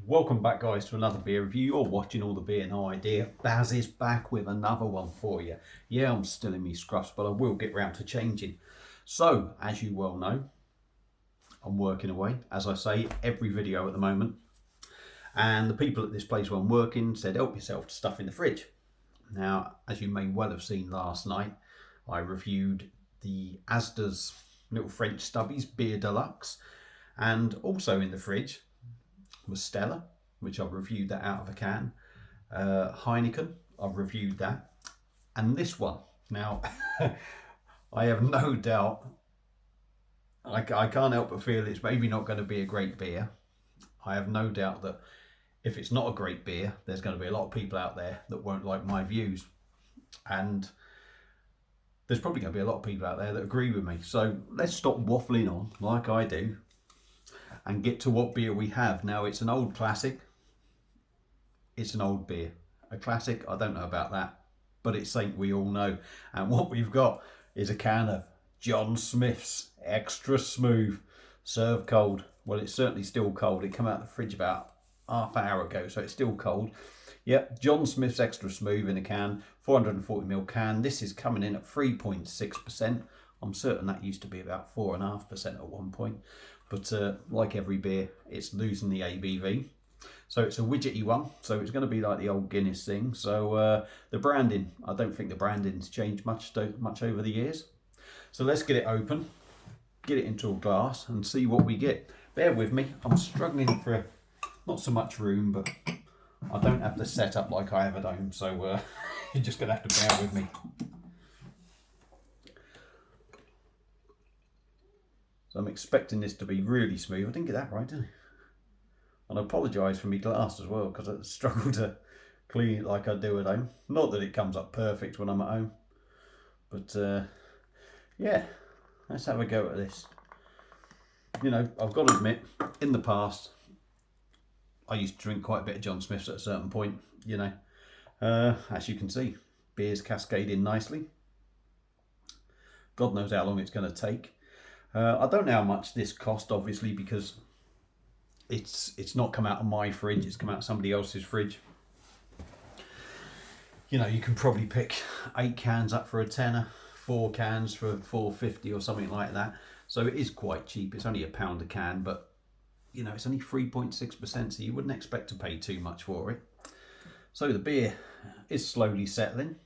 Welcome back, guys, to another beer review. You're watching All the Beer No Idea. Baz is back with another one for you. Yeah, I'm still in me scruffs, but I will get round to changing. So, as you well know, I'm working away, as I say, every video at the moment. And the people at this place where I'm working said, help yourself to stuff in the fridge. Now, as you may well have seen last night, I reviewed the Asda's little French stubbies, Beer Deluxe. And also in the fridge was Stella, which I've reviewed that out of a can. Heineken, I've reviewed that. And this one. Now, I have no doubt, I can't help but feel it's maybe not going to be a great beer. I have no doubt that if it's not a great beer, there's going to be a lot of people out there that won't like my views. And there's probably going to be a lot of people out there that agree with me. So let's stop waffling on like I do and get to what beer we have. Now, it's an old classic. It's an old beer. A classic, I don't know about that, but it's something we all know. And what we've got is a can of John Smith's Extra Smooth, served cold. Well, it's certainly still cold. It came out of the fridge about half an hour ago, so it's still cold. Yep, John Smith's Extra Smooth in a can, 440ml can. This is coming in at 3.6%. I'm certain that used to be about 4.5% at one point. But like every beer, it's losing the ABV. So it's a widgety one. So it's going to be like the old Guinness thing. So the branding, I don't think the branding's changed much over the years. So let's get it open, get it into a glass and see what we get. Bear with me. I'm struggling for not so much room, but I don't have the setup like I have at home. So you're just going to have to bear with me. So I'm expecting this to be really smooth. I didn't get that right, did I? And I apologise for my glass as well, because I struggle to clean it like I do at home. Not that it comes up perfect when I'm at home. But yeah, let's have a go at this. You know, I've got to admit, in the past, I used to drink quite a bit of John Smith's at a certain point, you know. As you can see, beer's cascading nicely. God knows how long it's going to take. I don't know how much this cost, obviously, because it's not come out of my fridge, it's come out of somebody else's fridge. You know, you can probably pick 8 cans up for a tenner, 4 cans for $4.50 or something like that. So it is quite cheap. It's only £1 a can, but you know, it's only 3.6%, so you wouldn't expect to pay too much for it. So the beer is slowly settling,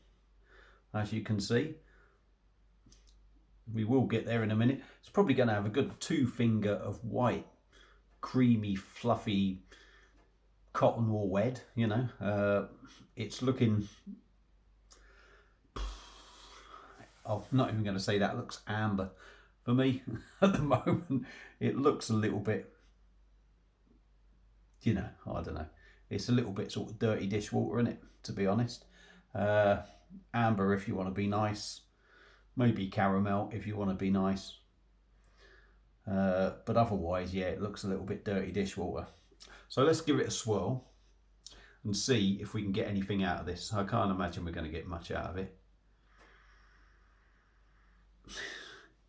as you can see. We will get there in a minute. It's probably going to have a good 2 finger of white, creamy, fluffy cotton wool wed, you know. It's looking, I'm not even going to say that looks amber. For me, at the moment, it looks a little bit, you know, I don't know. It's a little bit sort of dirty dishwater, isn't it, to be honest. Amber if you want to be nice. Maybe caramel if you want to be nice. But otherwise, yeah, it looks a little bit dirty dishwater. So let's give it a swirl and see if we can get anything out of this. I can't imagine we're going to get much out of it.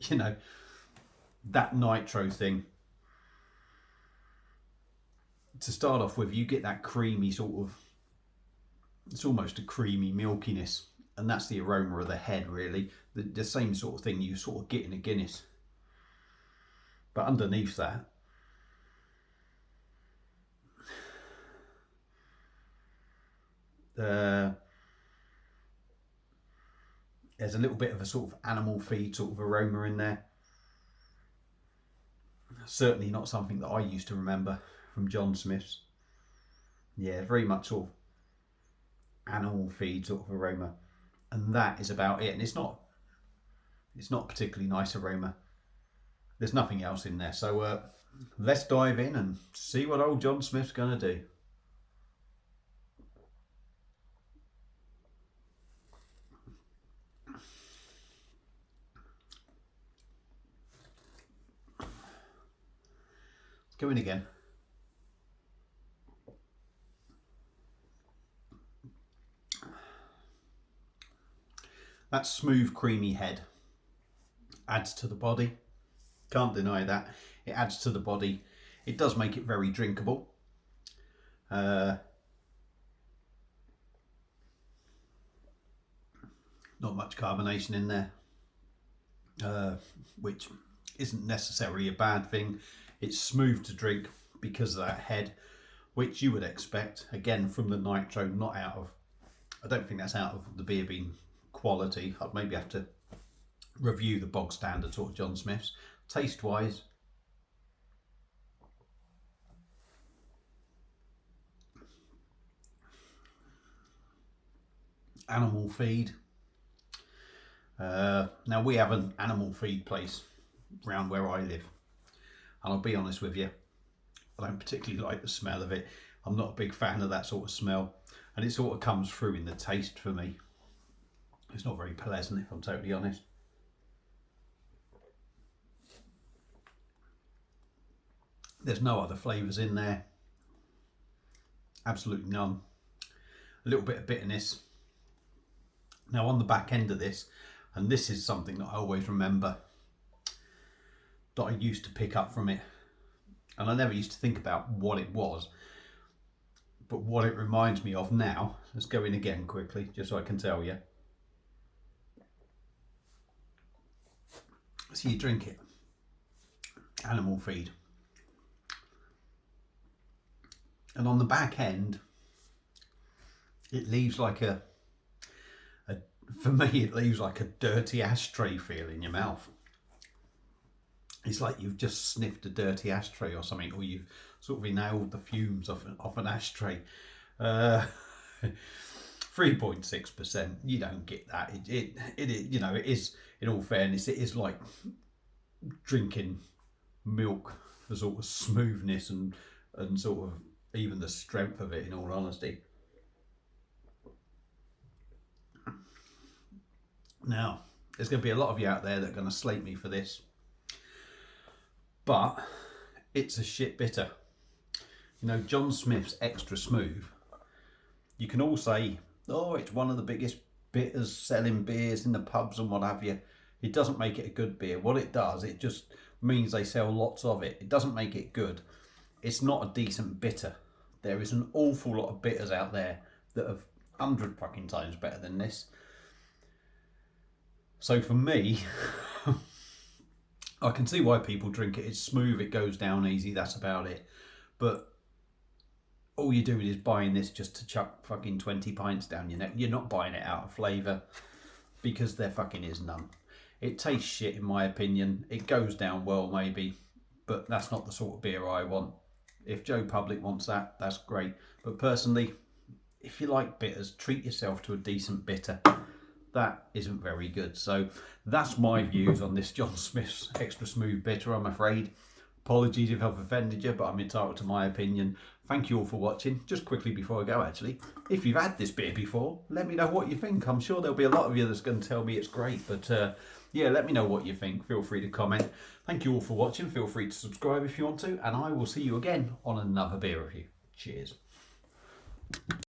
You know, that nitro thing. To start off with, you get that creamy sort of, it's almost a creamy milkiness. And that's the aroma of the head, really. The same sort of thing you sort of get in a Guinness. But underneath that, there's a little bit of a sort of animal feed sort of aroma in there. Certainly not something that I used to remember from John Smith's. Yeah, very much sort of animal feed sort of aroma. And that is about it. And it's not a particularly nice aroma. There's nothing else in there. So let's dive in and see what old John Smith's going to do. Let's go in again. That smooth, creamy head adds to the body. Can't deny that. It adds to the body. It does make it very drinkable. Not much carbonation in there, which isn't necessarily a bad thing. It's smooth to drink because of that head, which you would expect, again, from the nitro, not out of, I don't think that's out of the beer being quality. I'd maybe have to review the bog standard sort of John Smith's. Taste wise, animal feed. Now we have an animal feed place around where I live, and I'll be honest with you, I don't particularly like the smell of it. I'm not a big fan of that sort of smell, and it sort of comes through in the taste for me. It's not very pleasant, if I'm totally honest. There's no other flavours in there, absolutely none. A little bit of bitterness. Now on the back end of this, and this is something that I always remember that I used to pick up from it, and I never used to think about what it was, but what it reminds me of now. Let's go in again quickly, just so I can tell you. So you drink it, animal feed, and on the back end, it leaves like for me, it leaves like a dirty ashtray feel in your mouth. It's like you've just sniffed a dirty ashtray or something, or you've sort of inhaled the fumes off an ashtray. 3.6%. You don't get that. It you know, it is, in all fairness, it is like drinking milk for sort of smoothness and sort of even the strength of it, in all honesty. Now, there's going to be a lot of you out there that are going to slate me for this, but it's a shit bitter. You know, John Smith's Extra Smooth, you can all say, oh, it's one of the biggest bitters selling beers in the pubs and what have you. It doesn't make it a good beer. What it does, it just means they sell lots of it. It doesn't make it good. It's not a decent bitter. There is an awful lot of bitters out there that are 100 fucking times better than this. So for me, I can see why people drink it. It's smooth, it goes down easy, that's about it. But all you're doing is buying this just to chuck fucking 20 pints down your neck. You're not buying it out of flavour, because there fucking is none. It tastes shit in my opinion. It goes down well maybe, but that's not the sort of beer I want. If Joe Public wants that, that's great. But personally, if you like bitters, treat yourself to a decent bitter. That isn't very good. So that's my views on this John Smith's Extra Smooth Bitter, I'm afraid. Apologies if I've offended you, but I'm entitled to my opinion. Thank you all for watching. Just quickly before I go, actually, if you've had this beer before, let me know what you think. I'm sure there'll be a lot of you that's going to tell me it's great, but yeah, let me know what you think. Feel free to comment. Thank you all for watching. Feel free to subscribe if you want to, and I will see you again on another beer review. Cheers.